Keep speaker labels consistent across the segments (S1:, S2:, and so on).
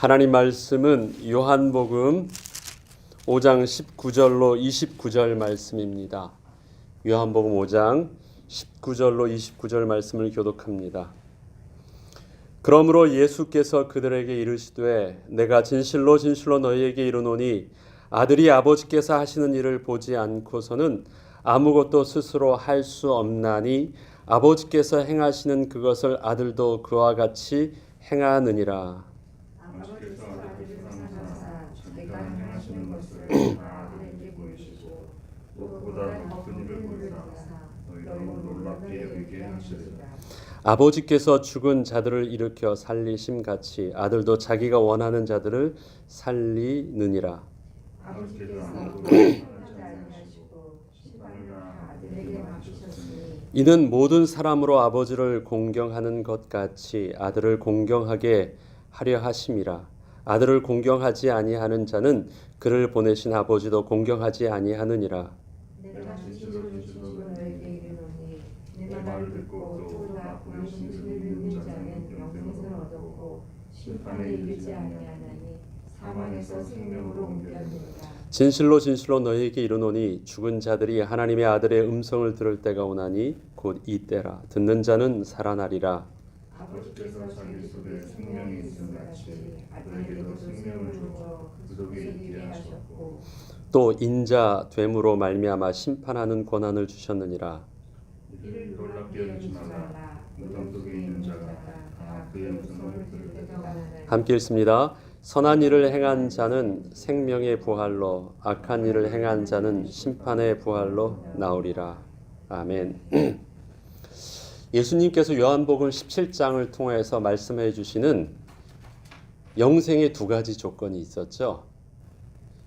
S1: 하나님 말씀은 요한복음 5장 19절로 29절 말씀입니다. 요한복음 5장 19절로 29절 말씀을 교독합니다. 그러므로 예수께서 그들에게 이르시되 내가 진실로 진실로 너희에게 이르노니 아들이 아버지께서 하시는 일을 보지 않고서는 아무것도 스스로 할 수 없나니 아버지께서 행하시는 그것을 아들도 그와 같이 행하느니라.
S2: 아버지께서 아들을 사랑하사 자기가 행하시는 것을 다 아들에게 보이시고 무엇보다 높은 일을 보이사 너희로 놀랍게 여기게 하시리라.
S1: 아버지께서 죽은 자들을 일으켜 살리심 같이 아들도 자기가 원하는 자들을 살리느니라.
S2: 아버지께서 아무것도 하시고 시간을 아들에게 맡기셨으니
S1: 이는 모든 사람으로 아버지를 공경하는 것 같이 아들을 공경하게 하려 하심이라. 아들을 공경하지 아니하는 자는 그를 보내신 아버지도 공경하지 아니하느니라.
S2: 내가 진실로 너에게 이르노니 내 말을 듣고 또 나 보내신 이를 믿는 자는 영생을 얻었고 심판에 이르지 아니하나니 사망에서 생명으로 옮겼느니라.
S1: 진실로 진실로 너희에게 이르노니 죽은 자들이 하나님의 아들의 음성을 들을 때가 오나니 곧 이때라. 듣는 자는 살아나리라.
S2: 아버지께서 자기 속에 생명이 있음 같이 아들에게도 생명을 주어 그 속에 있게 하셨고
S1: 또 인자 됨으로 말미암아 심판하는 권한을 주셨느니라.
S2: 이를 놀랍게 여기지 말라. 무덤 속에 있는 자가 다 그의 음성을 들을 때가 오나니
S1: 함께 읽습니다. 선한 일을 행한 자는 생명의 부활로 악한 일을 행한 자는 심판의 부활로 나오리라. 아멘. 예수님께서 요한복음 17장을 통해서 말씀해 주시는 영생의 두 가지 조건이 있었죠.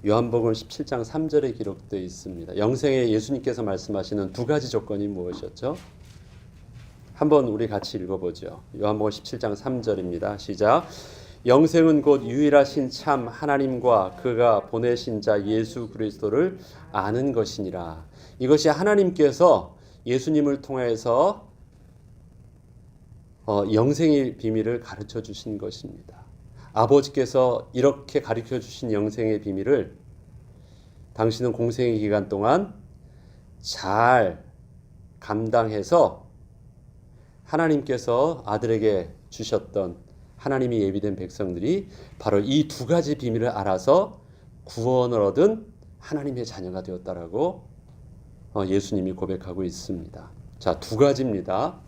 S1: 요한복음 17장 3절에 기록되어 있습니다. 영생에 예수님께서 말씀하시는 두 가지 조건이 무엇이었죠? 한번 우리 같이 읽어보죠. 요한복음 17장 3절입니다. 시작. 영생은 곧 유일하신 참 하나님과 그가 보내신 자 예수 그리스도를 아는 것이니라. 이것이 하나님께서 예수님을 통해서 영생의 비밀을 가르쳐 주신 것입니다. 아버지께서 이렇게 가르쳐 주신 영생의 비밀을 당신은 공생의 기간 동안 잘 감당해서 하나님께서 아들에게 주셨던 하나님이 예비된 백성들이 바로 이 두 가지 비밀을 알아서 구원을 얻은 하나님의 자녀가 되었다라고 예수님이 고백하고 있습니다. 자, 두 가지입니다.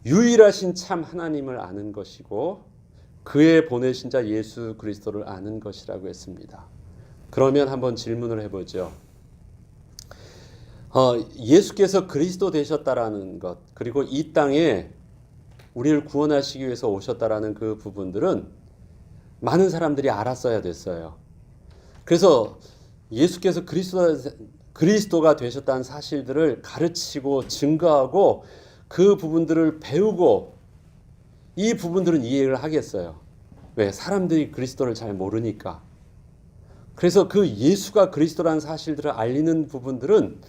S1: 유일하신 참 하나님을 아는 것이고 그의 보내신 자 예수 그리스도를 아는 것이라고 했습니다. 그러면 한번 질문을 해보죠. 예수께서 그리스도 되셨다라는 것, 그리고 이 땅에 우리를 구원하시기 위해서 오셨다라는 그 부분들은 많은 사람들이 알았어야 됐어요. 그래서 예수께서 그리스도가 되셨다는 사실들을 가르치고 증거하고 그 부분들을 배우고 이 부분들은 이해를 하겠어요. 왜? 사람들이 그리스도를 잘 모르니까. 그래서 그 예수가 그리스도라는 사실들을 알리는 부분들은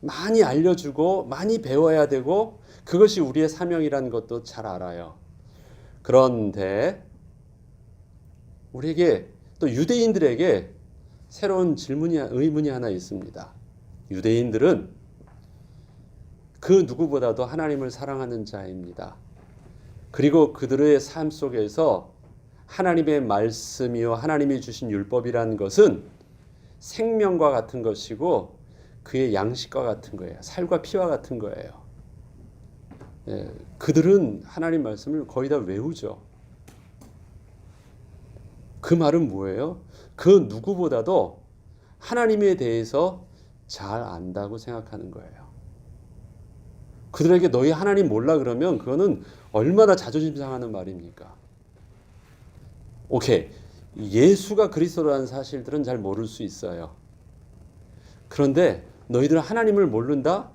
S1: 많이 알려주고 많이 배워야 되고 그것이 우리의 사명이라는 것도 잘 알아요. 그런데 우리에게 또 유대인들에게 새로운 의문이 하나 있습니다. 유대인들은 그 누구보다도 하나님을 사랑하는 자입니다. 그리고 그들의 삶 속에서 하나님의 말씀이요 하나님이 주신 율법이라는 것은 생명과 같은 것이고 그의 양식과 같은 거예요. 살과 피와 같은 거예요. 그들은 하나님 말씀을 거의 다 외우죠. 그 말은 뭐예요? 그 누구보다도 하나님에 대해서 잘 안다고 생각하는 거예요. 그들에게 너희 하나님 몰라 그러면 그거는 얼마나 자존심 상하는 말입니까? 오케이. 예수가 그리스도라는 사실들은 잘 모를 수 있어요. 그런데 너희들은 하나님을 모른다?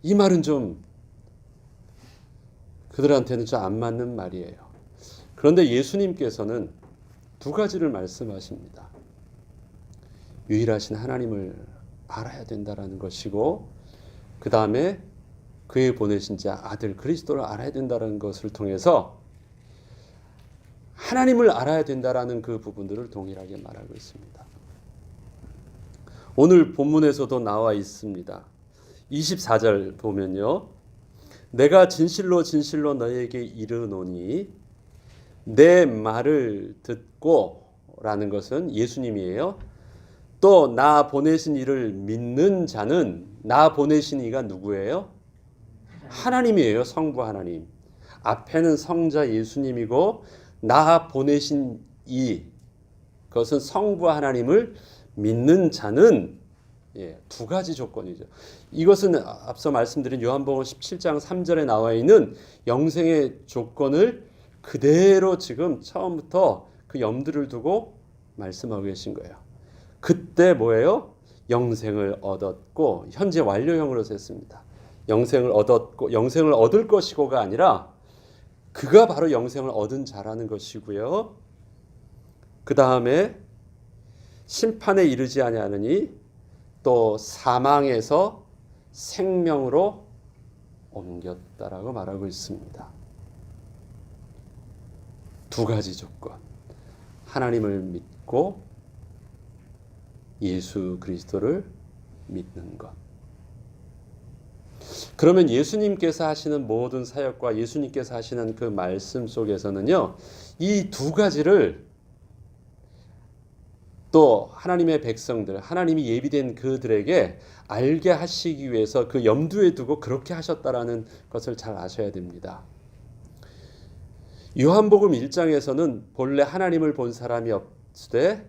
S1: 이 말은 좀 그들한테는 좀 안 맞는 말이에요. 그런데 예수님께서는 두 가지를 말씀하십니다. 유일하신 하나님을 알아야 된다라는 것이고 그 다음에 그의 보내신 자 아들 그리스도를 알아야 된다는 것을 통해서 하나님을 알아야 된다라는 그 부분들을 동일하게 말하고 있습니다. 오늘 본문에서도 나와 있습니다. 24절 보면요. 내가 진실로 진실로 너희에게 이르노니 내 말을 듣고 라는 것은 예수님이에요. 또 나 보내신 이를 믿는 자는 나 보내신 이가 누구예요? 하나님이에요. 성부 하나님. 앞에는 성자 예수님이고 나 보내신 이 그것은 성부 하나님을 믿는 자는 두 가지 조건이죠. 이것은 앞서 말씀드린 요한복음 17장 3절에 나와 있는 영생의 조건을 그대로 지금 처음부터 그 염두를 두고 말씀하고 계신 거예요. 그때 뭐예요? 영생을 얻었고 현재 완료형으로 썼습니다. 영생을 얻었고 영생을 얻을 것이고가 아니라 그가 바로 영생을 얻은 자라는 것이고요. 그 다음에 심판에 이르지 아니하느니 또 사망에서 생명으로 옮겼다라고 말하고 있습니다. 두 가지 조건. 하나님을 믿고 예수 그리스도를 믿는 것. 그러면 예수님께서 하시는 모든 사역과 예수님께서 하시는 그 말씀 속에서는요. 이 두 가지를 또 하나님의 백성들, 하나님이 예비된 그들에게 알게 하시기 위해서 그 염두에 두고 그렇게 하셨다라는 것을 잘 아셔야 됩니다. 요한복음 1장에서는 본래 하나님을 본 사람이 없으되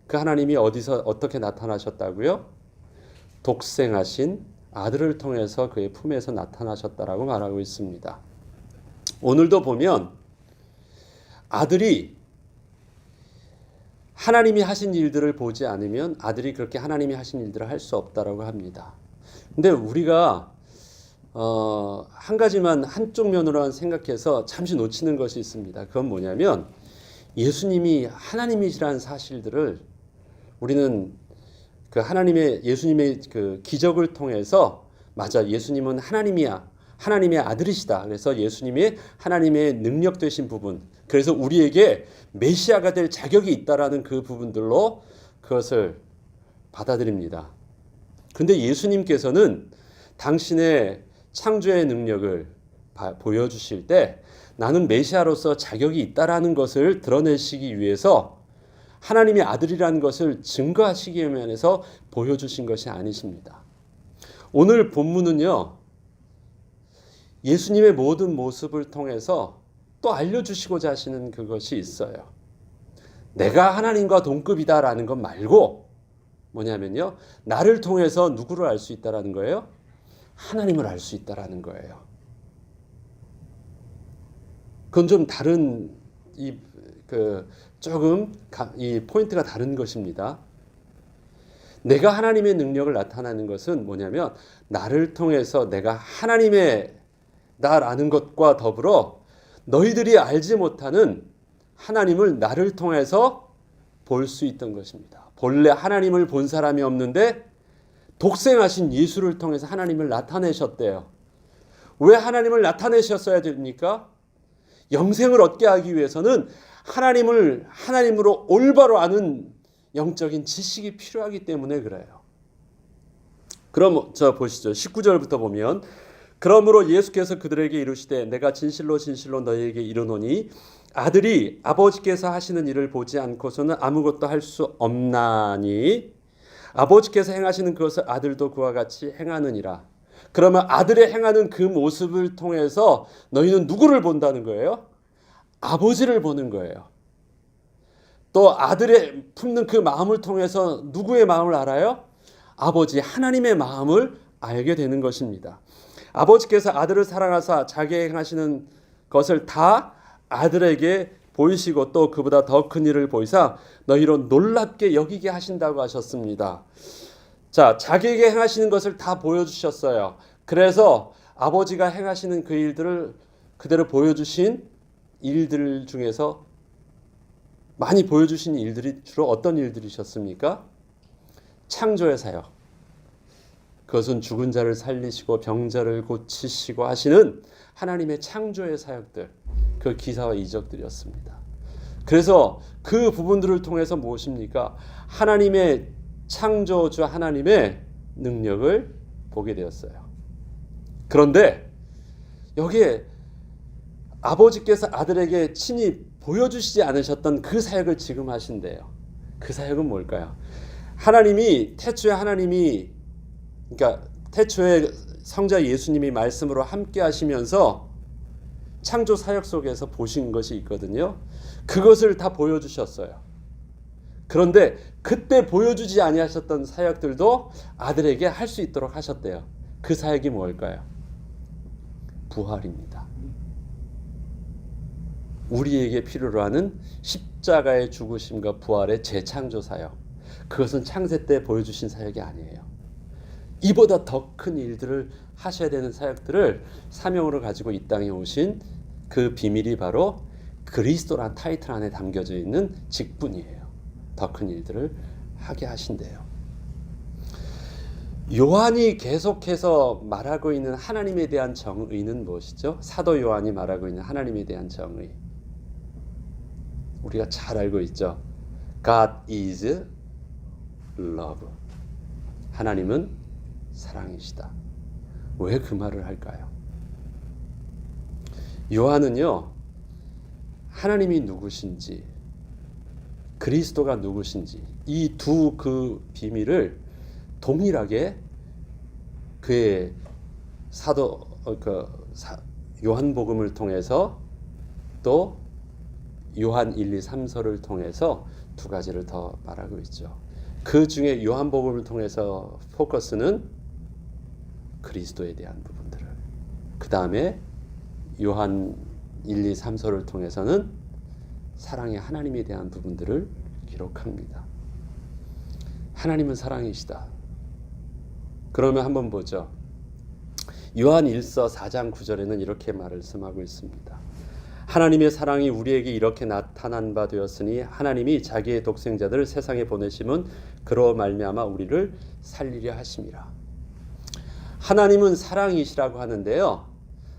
S1: 그 하나님이 어디서 어떻게 나타나셨다고요? 독생하신 아들을 통해서 그의 품에서 나타나셨다라고 말하고 있습니다. 오늘도 보면 아들이 하나님이 하신 일들을 보지 않으면 아들이 그렇게 하나님이 하신 일들을 할 수 없다라고 합니다. 근데 우리가 한 가지만 한쪽 면으로만 생각해서 잠시 놓치는 것이 있습니다. 그건 뭐냐면 예수님이 하나님이시라는 사실들을 우리는 그 예수님의 그 기적을 통해서 맞아 예수님은 하나님이야. 하나님의 아들이시다. 그래서 예수님이 하나님의 능력 되신 부분 그래서 우리에게 메시아가 될 자격이 있다라는 그 부분들로 그것을 받아들입니다. 그런데 예수님께서는 당신의 창조의 능력을 보여주실 때 나는 메시아로서 자격이 있다라는 것을 드러내시기 위해서 하나님의 아들이라는 것을 증거하시기 위해서 보여주신 것이 아니십니다. 오늘 본문은요. 예수님의 모든 모습을 통해서 또 알려주시고자 하시는 그것이 있어요. 내가 하나님과 동급이다라는 것 말고 뭐냐면요. 나를 통해서 누구를 알 수 있다라는 거예요? 하나님을 알 수 있다라는 거예요. 그건 좀 다른 조금 이 포인트가 다른 것입니다. 내가 하나님의 능력을 나타나는 것은 뭐냐면 나를 통해서 내가 하나님의 나라는 것과 더불어 너희들이 알지 못하는 하나님을 나를 통해서 볼 수 있던 것입니다. 본래 하나님을 본 사람이 없는데 독생하신 예수를 통해서 하나님을 나타내셨대요. 왜 하나님을 나타내셨어야 됩니까? 영생을 얻게 하기 위해서는 하나님으로 올바로 아는 영적인 지식이 필요하기 때문에 그래요. 그럼 보시죠. 19절부터 보면 그러므로 예수께서 그들에게 이르시되 내가 진실로 진실로 너희에게 이르노니 아들이 아버지께서 하시는 일을 보지 않고서는 아무것도 할 수 없나니 아버지께서 행하시는 그것을 아들도 그와 같이 행하느니라. 그러면 아들의 행하는 그 모습을 통해서 너희는 누구를 본다는 거예요? 아버지를 보는 거예요. 또 아들의 품는 그 마음을 통해서 누구의 마음을 알아요? 아버지 하나님의 마음을 알게 되는 것입니다. 아버지께서 아들을 사랑하사 자기의 행하시는 것을 다 아들에게 보이시고 또 그보다 더 큰 일을 보이사 너희로 놀랍게 여기게 하신다고 하셨습니다. 자, 자기에게 행하시는 것을 다 보여주셨어요. 그래서 아버지가 행하시는 그 일들을 그대로 보여주신 일들 중에서 많이 보여주신 일들이 주로 어떤 일들이셨습니까? 창조의 사역. 그것은 죽은 자를 살리시고 병자를 고치시고 하시는 하나님의 창조의 사역들, 그 기사와 이적들이었습니다. 그래서 그 부분들을 통해서 무엇입니까? 하나님의 창조주 하나님의 능력을 보게 되었어요. 그런데 여기에 아버지께서 아들에게 친히 보여주시지 않으셨던 그 사역을 지금 하신대요. 그 사역은 뭘까요? 그러니까 태초에 성자 예수님이 말씀으로 함께 하시면서 창조 사역 속에서 보신 것이 있거든요. 그것을 다 보여주셨어요. 그런데 그때 보여주지 아니하셨던 사역들도 아들에게 할 수 있도록 하셨대요. 그 사역이 뭘까요? 부활입니다. 우리에게 필요로 하는 십자가의 죽으심과 부활의 재창조 사역. 그것은 창세 때 보여주신 사역이 아니에요. 이보다 더 큰 일들을 하셔야 되는 사역들을 사명으로 가지고 이 땅에 오신 그 비밀이 바로 그리스도란 타이틀 안에 담겨져 있는 직분이에요. 더 큰 일들을 하게 하신대요. 요한이 계속해서 말하고 있는 하나님에 대한 정의는 무엇이죠? 사도 요한이 말하고 있는 하나님에 대한 정의. 우리가 잘 알고 있죠. God is love. 하나님은 사랑이시다. 왜 그 말을 할까요? 요한은요, 하나님이 누구신지, 그리스도가 누구신지 이 두 그 비밀을 동일하게 그의 요한복음을 통해서 또 요한 1, 2, 3서를 통해서 두 가지를 더 말하고 있죠. 그 중에 요한복음을 통해서 포커스는 그리스도에 대한 부분들을, 그 다음에 요한 1, 2, 3서를 통해서는 사랑의 하나님에 대한 부분들을 기록합니다. 하나님은 사랑이시다. 그러면 한번 보죠. 요한 1서 4장 9절에는 이렇게 말씀하고 있습니다. 하나님의 사랑이 우리에게 이렇게 나타난 바 되었으니 하나님이 자기의 독생자들을 세상에 보내심은 그로 말미암아 우리를 살리려 하심이라. 하나님은 사랑이시라고 하는데요.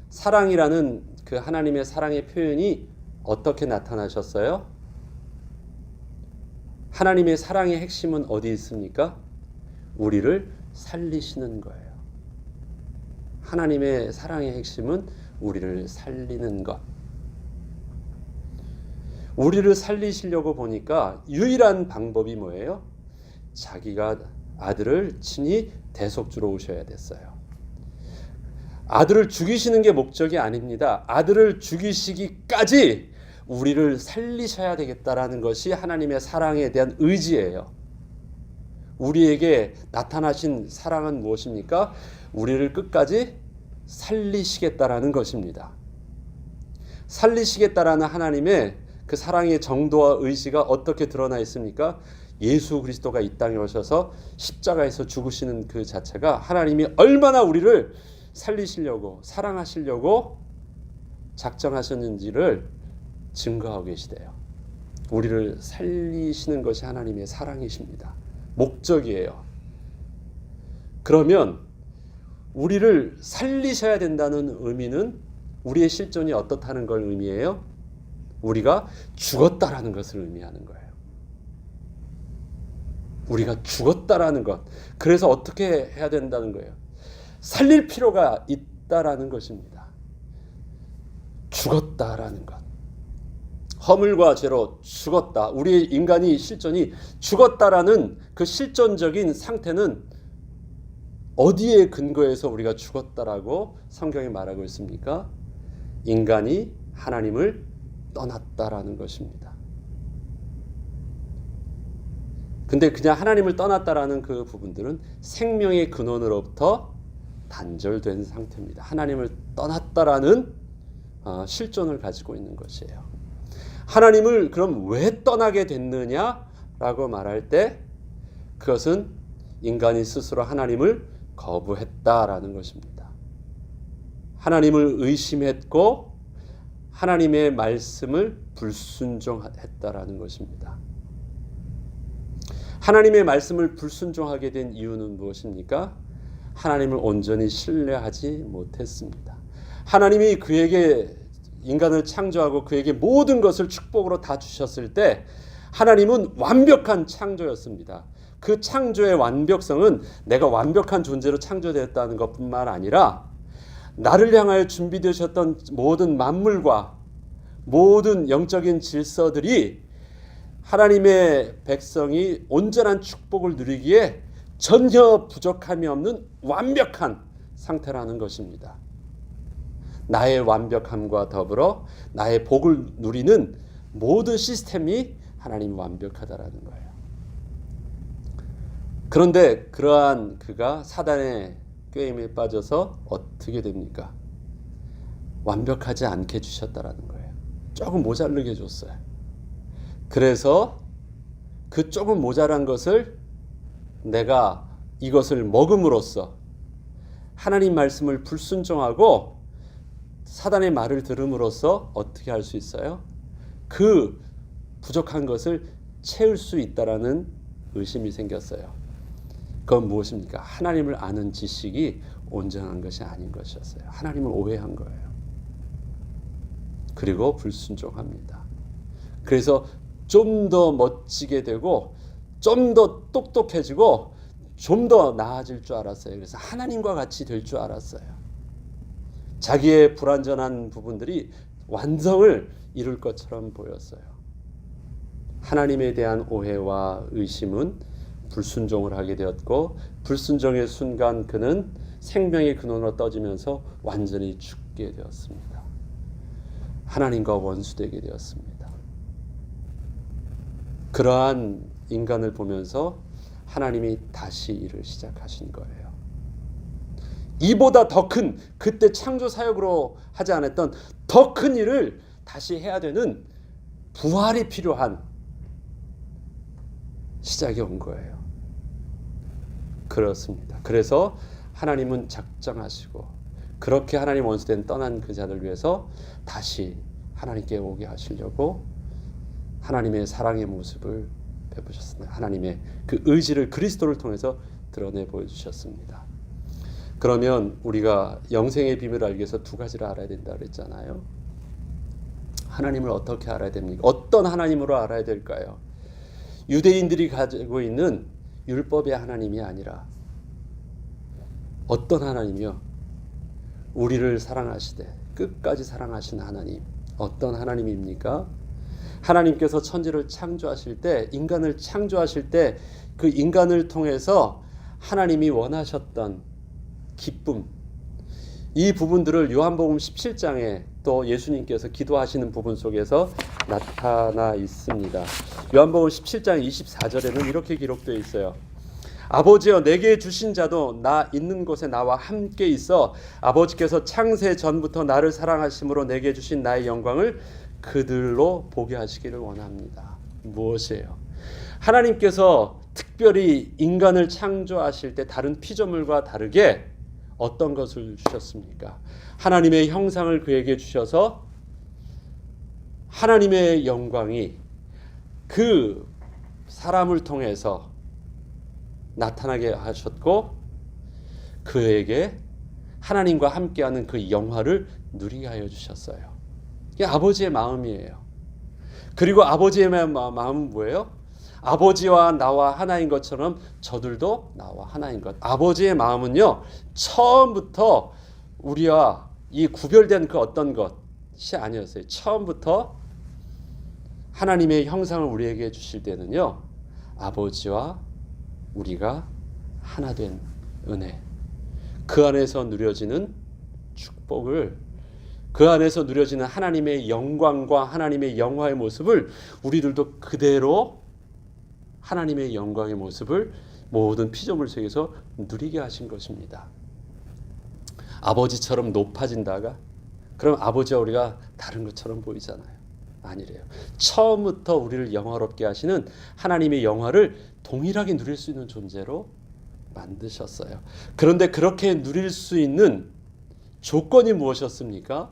S1: 사랑이라는 그 하나님의 사랑의 표현이 어떻게 나타나셨어요? 하나님의 사랑의 핵심은 어디 있습니까? 우리를 살리시는 거예요. 하나님의 사랑의 핵심은 우리를 살리는 것. 우리를 살리시려고 보니까 유일한 방법이 뭐예요? 자기가 아들을 친히 대속주로 오셔야 됐어요. 아들을 죽이시는 게 목적이 아닙니다. 아들을 죽이시기까지 우리를 살리셔야 되겠다라는 것이 하나님의 사랑에 대한 의지예요. 우리에게 나타나신 사랑은 무엇입니까? 우리를 끝까지 살리시겠다라는 것입니다. 살리시겠다라는 하나님의 그 사랑의 정도와 의지가 어떻게 드러나 있습니까? 예수 그리스도가 이 땅에 오셔서 십자가에서 죽으시는 그 자체가 하나님이 얼마나 우리를 살리시려고, 사랑하시려고 작정하셨는지를 증거하고 계시대요. 우리를 살리시는 것이 하나님의 사랑이십니다. 목적이에요. 그러면 우리를 살리셔야 된다는 의미는 우리의 실존이 어떻다는 걸 의미해요? 우리가 죽었다라는 것을 의미하는 거예요. 우리가 죽었다라는 것. 그래서 어떻게 해야 된다는 거예요? 살릴 필요가 있다라는 것입니다. 죽었다라는 것. 허물과 죄로 죽었다. 우리 인간이 실존이 죽었다라는 그 실존적인 상태는 어디에 근거해서 우리가 죽었다라고 성경이 말하고 있습니까? 인간이 하나님을 떠났다라는 것입니다. 근데 그냥 하나님을 떠났다라는 그 부분들은 생명의 근원으로부터 단절된 상태입니다. 하나님을 떠났다라는 실존을 가지고 있는 것이에요. 하나님을 그럼 왜 떠나게 됐느냐라고 말할 때 그것은 인간이 스스로 하나님을 거부했다라는 것입니다. 하나님을 의심했고 하나님의 말씀을 불순종했다라는 것입니다. 하나님의 말씀을 불순종하게 된 이유는 무엇입니까? 하나님을 온전히 신뢰하지 못했습니다. 하나님이 그에게 인간을 창조하고 그에게 모든 것을 축복으로 다 주셨을 때 하나님은 완벽한 창조였습니다. 그 창조의 완벽성은 내가 완벽한 존재로 창조되었다는 것뿐만 아니라 나를 향하여 준비되셨던 모든 만물과 모든 영적인 질서들이 하나님의 백성이 온전한 축복을 누리기에 전혀 부족함이 없는 완벽한 상태라는 것입니다. 나의 완벽함과 더불어 나의 복을 누리는 모든 시스템이 하나님이 완벽하다라는 거예요. 그런데 그러한 그가 사단의 꾀임에 빠져서 어떻게 됩니까? 완벽하지 않게 주셨다라는 거예요. 조금 모자르게 줬어요. 그래서 그 조금 모자란 것을 내가 이것을 먹음으로써 하나님 말씀을 불순종하고 사단의 말을 들음으로써 어떻게 할 수 있어요? 그 부족한 것을 채울 수 있다라는 의심이 생겼어요. 그건 무엇입니까? 하나님을 아는 지식이 온전한 것이 아닌 것이었어요. 하나님을 오해한 거예요. 그리고 불순종합니다. 그래서 좀 더 멋지게 되고 좀 더 똑똑해지고 좀 더 나아질 줄 알았어요. 그래서 하나님과 같이 될 줄 알았어요. 자기의 불완전한 부분들이 완성을 이룰 것처럼 보였어요. 하나님에 대한 오해와 의심은 불순종을 하게 되었고 불순종의 순간 그는 생명의 근원으로 떠지면서 완전히 죽게 되었습니다. 하나님과 원수되게 되었습니다. 그러한 인간을 보면서 하나님이 다시 일을 시작하신 거예요. 이보다 더 큰, 그때 창조 사역으로 하지 않았던 더 큰 일을 다시 해야 되는 부활이 필요한 시작이 온 거예요. 그렇습니다. 그래서 하나님은 작정하시고 그렇게 하나님 원수된 떠난 그 자를 위해서 다시 하나님께 오게 하시려고 하나님의 사랑의 모습을 베푸셨습니다. 하나님의 그 의지를 그리스도를 통해서 드러내 보여주셨습니다. 그러면 우리가 영생의 비밀을 알기 위해서 두 가지를 알아야 된다 그랬잖아요. 하나님을 어떻게 알아야 됩니까? 어떤 하나님으로 알아야 될까요? 유대인들이 가지고 있는 율법의 하나님이 아니라 어떤 하나님이요? 우리를 사랑하시되 끝까지 사랑하신 하나님. 어떤 하나님입니까? 하나님께서 천지를 창조하실 때, 인간을 창조하실 때 그 인간을 통해서 하나님이 원하셨던 기쁨, 이 부분들을 요한복음 17장에 또 예수님께서 기도하시는 부분 속에서 나타나 있습니다. 요한복음 17장 24절에는 이렇게 기록되어 있어요. 아버지여 내게 주신 자도 나 있는 곳에 나와 함께 있어 아버지께서 창세 전부터 나를 사랑하심으로 내게 주신 나의 영광을 그들로 보게 하시기를 원합니다. 무엇이에요? 하나님께서 특별히 인간을 창조하실 때 다른 피조물과 다르게 어떤 것을 주셨습니까? 하나님의 형상을 그에게 주셔서 하나님의 영광이 그 사람을 통해서 나타나게 하셨고 그에게 하나님과 함께하는 그 영화를 누리게 하여 주셨어요. 이게 아버지의 마음이에요. 그리고 아버지의 마음은 뭐예요? 아버지와 나와 하나인 것처럼 저들도 나와 하나인 것. 아버지의 마음은요, 처음부터 우리와 이 구별된 그 어떤 것이 아니었어요. 처음부터 하나님의 형상을 우리에게 주실 때는요, 아버지와 우리가 하나 된 은혜, 그 안에서 누려지는 축복을, 그 안에서 누려지는 하나님의 영광과 하나님의 영화의 모습을 우리들도 그대로 하나님의 영광의 모습을 모든 피조물 속에서 누리게 하신 것입니다. 아버지처럼 높아진다가 그럼 아버지와 우리가 다른 것처럼 보이잖아요. 아니래요. 처음부터 우리를 영화롭게 하시는 하나님의 영화를 동일하게 누릴 수 있는 존재로 만드셨어요. 그런데 그렇게 누릴 수 있는 조건이 무엇이었습니까?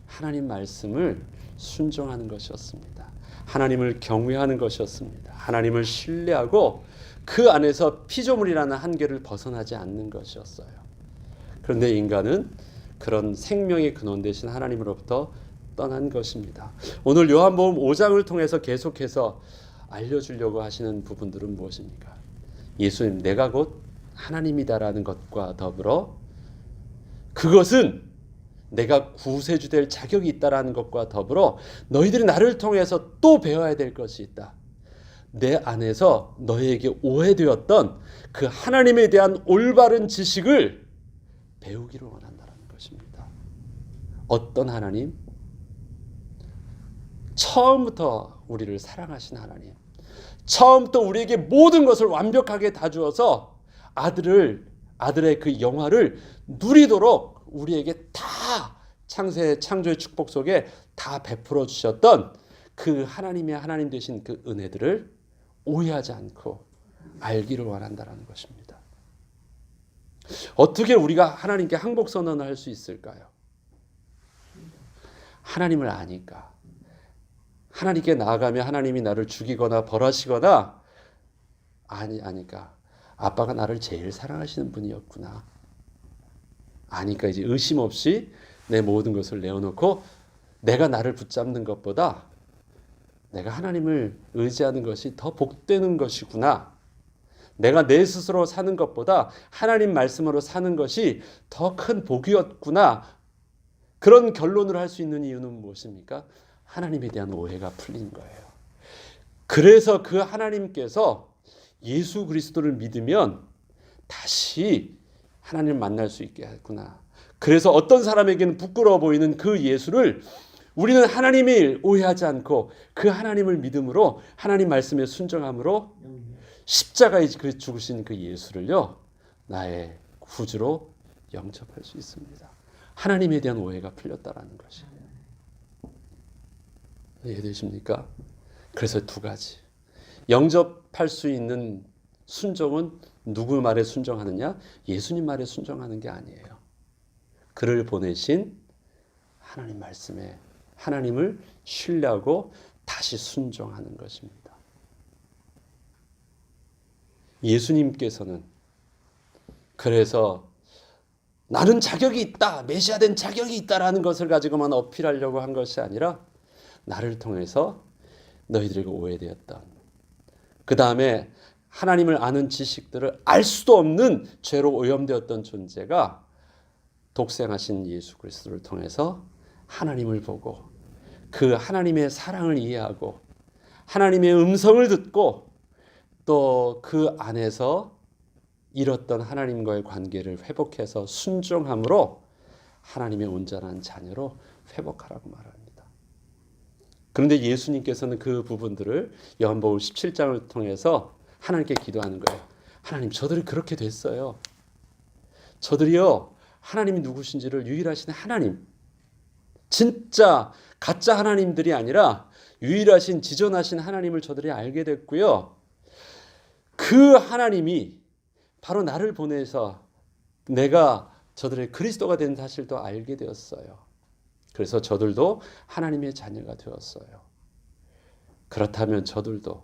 S1: 하나님 말씀을 순종하는 것이었습니다. 하나님을 경외하는 것이었습니다. 하나님을 신뢰하고 그 안에서 피조물이라는 한계를 벗어나지 않는 것이었어요. 그런데 인간은 그런 생명의 근원 되신 하나님으로부터 떠난 것입니다. 오늘 요한복음 5장을 통해서 계속해서 알려주려고 하시는 부분들은 무엇입니까? 예수님, 내가 곧 하나님이다라는 것과 더불어 그것은 내가 구세주 될 자격이 있다라는 것과 더불어 너희들이 나를 통해서 또 배워야 될 것이 있다. 내 안에서 너희에게 오해되었던 그 하나님에 대한 올바른 지식을 배우기를 원한다는 것입니다. 어떤 하나님? 처음부터 우리를 사랑하신 하나님. 처음부터 우리에게 모든 것을 완벽하게 다 주어서 아들의 그 영화를 누리도록 우리에게 다 창조의 축복 속에 다 베풀어 주셨던 그 하나님 되신 그 은혜들을 오해하지 않고 알기를 원한다는 것입니다. 어떻게 우리가 하나님께 항복 선언을 할 수 있을까요? 하나님을 아니까. 하나님께 나아가면 하나님이 나를 죽이거나 벌하시거나 아니까. 아빠가 나를 제일 사랑하시는 분이었구나. 아니까 이제 의심 없이 내 모든 것을 내어놓고 내가 나를 붙잡는 것보다 내가 하나님을 의지하는 것이 더 복되는 것이구나. 내가 내 스스로 사는 것보다 하나님 말씀으로 사는 것이 더 큰 복이었구나. 그런 결론을 할 수 있는 이유는 무엇입니까? 하나님에 대한 오해가 풀린 거예요. 그래서 그 하나님께서 예수 그리스도를 믿으면 다시 하나님을 만날 수 있게 했구나. 그래서 어떤 사람에게는 부끄러워 보이는 그 예수를 우리는 하나님을 오해하지 않고 그 하나님을 믿음으로 하나님 말씀에 순종함으로 십자가에 그 죽으신 그 예수를요 나의 구주로 영접할 수 있습니다. 하나님에 대한 오해가 풀렸다라는 것이 이해되십니까? 그래서 두 가지 영접할 수 있는 순종은 누구 말에 순종하느냐? 예수님 말에 순종하는 게 아니에요. 그를 보내신 하나님 말씀에 하나님을 신뢰하고 다시 순종하는 것입니다. 예수님께서는 그래서 나는 자격이 있다, 메시아 된 자격이 있다라는 것을 가지고만 어필하려고 한 것이 아니라 나를 통해서 너희들에게 오해되었던 그 다음에 하나님을 아는 지식들을 알 수도 없는 죄로 오염되었던 존재가 독생하신 예수 그리스도를 통해서 하나님을 보고 그 하나님의 사랑을 이해하고 하나님의 음성을 듣고 또 그 안에서 잃었던 하나님과의 관계를 회복해서 순종함으로 하나님의 온전한 자녀로 회복하라고 말합니다. 그런데 예수님께서는 그 부분들을 요한복음 17장을 통해서 하나님께 기도하는 거예요. 하나님, 저들이 그렇게 됐어요. 저들이요, 하나님이 누구신지를 유일하신 하나님, 진짜 가짜 하나님들이 아니라 유일하신 지존하신 하나님을 저들이 알게 됐고요. 그 하나님이 바로 나를 보내서 내가 저들의 그리스도가 된 사실도 알게 되었어요. 그래서 저들도 하나님의 자녀가 되었어요. 그렇다면 저들도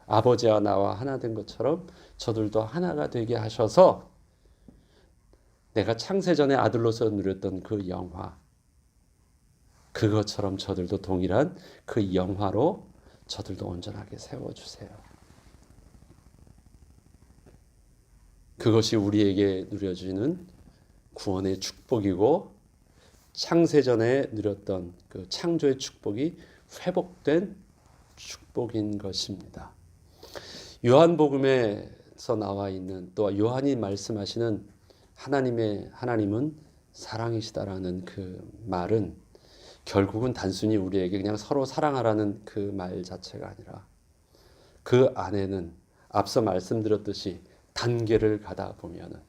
S1: 아버지와 나와 하나 된 것처럼 저들도 하나가 되게 하셔서 내가 창세전에 아들로서 누렸던 그 영화, 그것처럼 저들도 동일한 그 영화로 저들도 온전하게 세워주세요. 그것이 우리에게 누려지는 구원의 축복이고 창세전에 누렸던 그 창조의 축복이 회복된 축복인 것입니다. 요한복음에서 나와 있는 또 요한이 말씀하시는 하나님은 사랑이시다라는 그 말은 결국은 단순히 우리에게 그냥 서로 사랑하라는 그 말 자체가 아니라 그 안에는 앞서 말씀드렸듯이 단계를 가다 보면은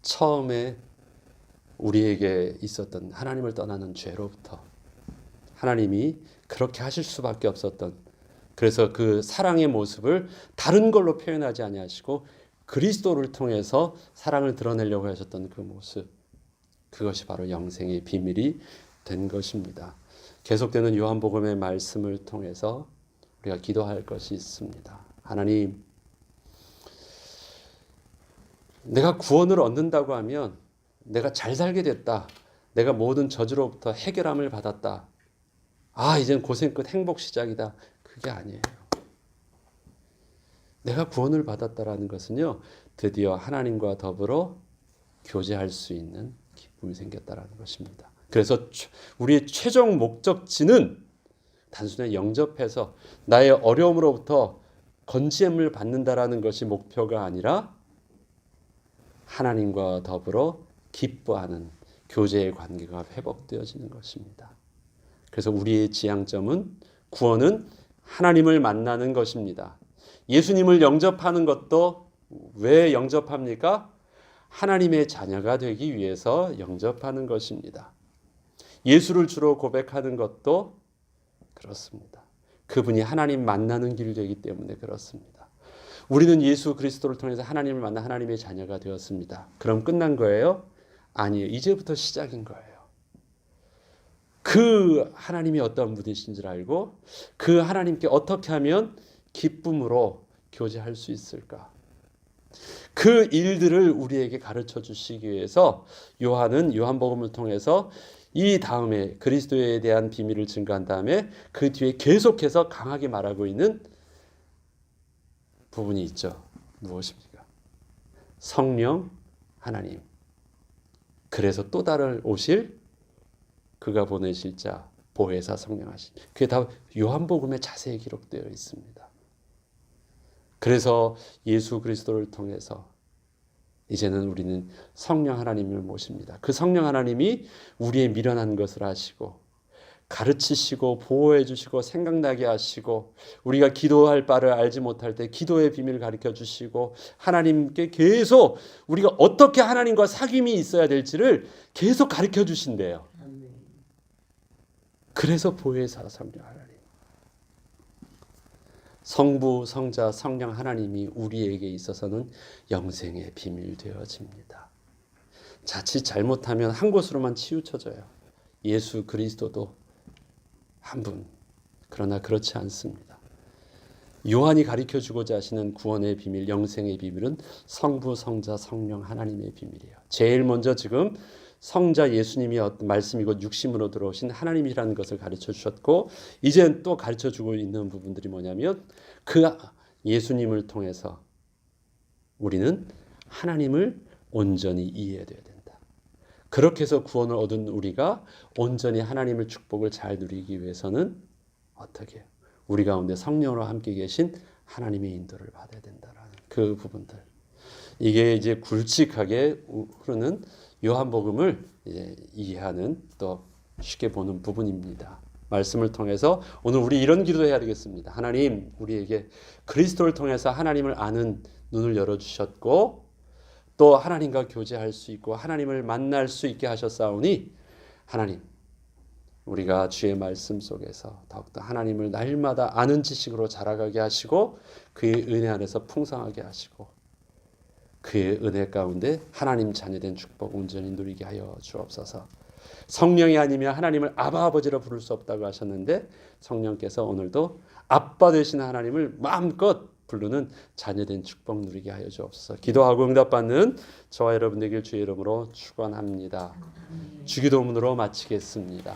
S1: 처음에 우리에게 있었던 하나님을 떠나는 죄로부터 하나님이 그렇게 하실 수밖에 없었던, 그래서 그 사랑의 모습을 다른 걸로 표현하지 아니하시고 그리스도를 통해서 사랑을 드러내려고 하셨던 그 모습, 그것이 바로 영생의 비밀이 된 것입니다. 계속되는 요한복음의 말씀을 통해서 우리가 기도할 것이 있습니다. 하나님, 내가 구원을 얻는다고 하면 내가 잘 살게 됐다, 내가 모든 저주로부터 해결함을 받았다. 아, 이젠 고생 끝 행복 시작이다. 그게 아니에요. 내가 구원을 받았다라는 것은요, 드디어 하나님과 더불어 교제할 수 있는 기쁨이 생겼다라는 것입니다. 그래서 우리의 최종 목적지는 단순히 영접해서 나의 어려움으로부터 건지함을 받는다라는 것이 목표가 아니라 하나님과 더불어 기뻐하는 교제의 관계가 회복되어지는 것입니다. 그래서 우리의 지향점은 구원은 하나님을 만나는 것입니다. 예수님을 영접하는 것도 왜 영접합니까? 하나님의 자녀가 되기 위해서 영접하는 것입니다. 예수를 주로 고백하는 것도 그렇습니다. 그분이 하나님 만나는 길이 되기 때문에 그렇습니다. 우리는 예수 그리스도를 통해서 하나님을 만나 하나님의 자녀가 되었습니다. 그럼 끝난 거예요? 아니에요. 이제부터 시작인 거예요. 그 하나님이 어떤 분이신 줄 알고 그 하나님께 어떻게 하면 기쁨으로 교제할 수 있을까? 그 일들을 우리에게 가르쳐 주시기 위해서 요한은 요한복음을 통해서 이 다음에 그리스도에 대한 비밀을 증거한 다음에 그 뒤에 계속해서 강하게 말하고 있는 부분이 있죠. 무엇입니까? 성령 하나님. 그래서 또 다른 오실 그가 보내실 자 보혜사 성령 하신. 그게 다 요한복음에 자세히 기록되어 있습니다. 그래서 예수 그리스도를 통해서 이제는 우리는 성령 하나님을 모십니다. 그 성령 하나님이 우리의 미련한 것을 아시고 가르치시고 보호해 주시고 생각나게 하시고 우리가 기도할 바를 알지 못할 때 기도의 비밀을 가르쳐 주시고 하나님께 계속 우리가 어떻게 하나님과 사귐이 있어야 될지를 계속 가르쳐 주신대요. 그래서 보혜사 성령 하나님. 성부, 성자, 성령 하나님이 우리에게 있어서는 영생의 비밀 되어집니다. 자칫 잘못하면 한 곳으로만 치우쳐져요. 예수 그리스도도 한 분. 그러나 그렇지 않습니다. 요한이 가르쳐주고자 하시는 구원의 비밀, 영생의 비밀은 성부, 성자, 성령 하나님의 비밀이에요. 제일 먼저 지금 성자 예수님이 어떤 말씀이고 육신으로 들어오신 하나님이라는 것을 가르쳐 주셨고 이젠 또 가르쳐 주고 있는 부분들이 뭐냐면 그 예수님을 통해서 우리는 하나님을 온전히 이해해야 된다. 그렇게 해서 구원을 얻은 우리가 온전히 하나님의 축복을 잘 누리기 위해서는 어떻게 해요? 우리 가운데 성령으로 함께 계신 하나님의 인도를 받아야 된다라는 그 부분들. 이게 이제 굵직하게 흐르는 요한복음을 이해하는 또 쉽게 보는 부분입니다. 말씀을 통해서 오늘 우리 이런 기도해야 되겠습니다. 하나님, 우리에게 그리스도를 통해서 하나님을 아는 눈을 열어주셨고 또 하나님과 교제할 수 있고 하나님을 만날 수 있게 하셨사오니 하나님, 우리가 주의 말씀 속에서 더욱더 하나님을 날마다 아는 지식으로 자라가게 하시고 그의 은혜 안에서 풍성하게 하시고 그의 은혜 가운데 하나님 자녀된 축복 온전히 누리게 하여 주옵소서. 성령이 아니면 하나님을 아바 아버지로 부를 수 없다고 하셨는데 성령께서 오늘도 아빠 되신 하나님을 마음껏 부르는 자녀된 축복 누리게 하여 주옵소서. 기도하고 응답받는 저와 여러분 되길 주의 이름으로 축원합니다. 주기도문으로 마치겠습니다.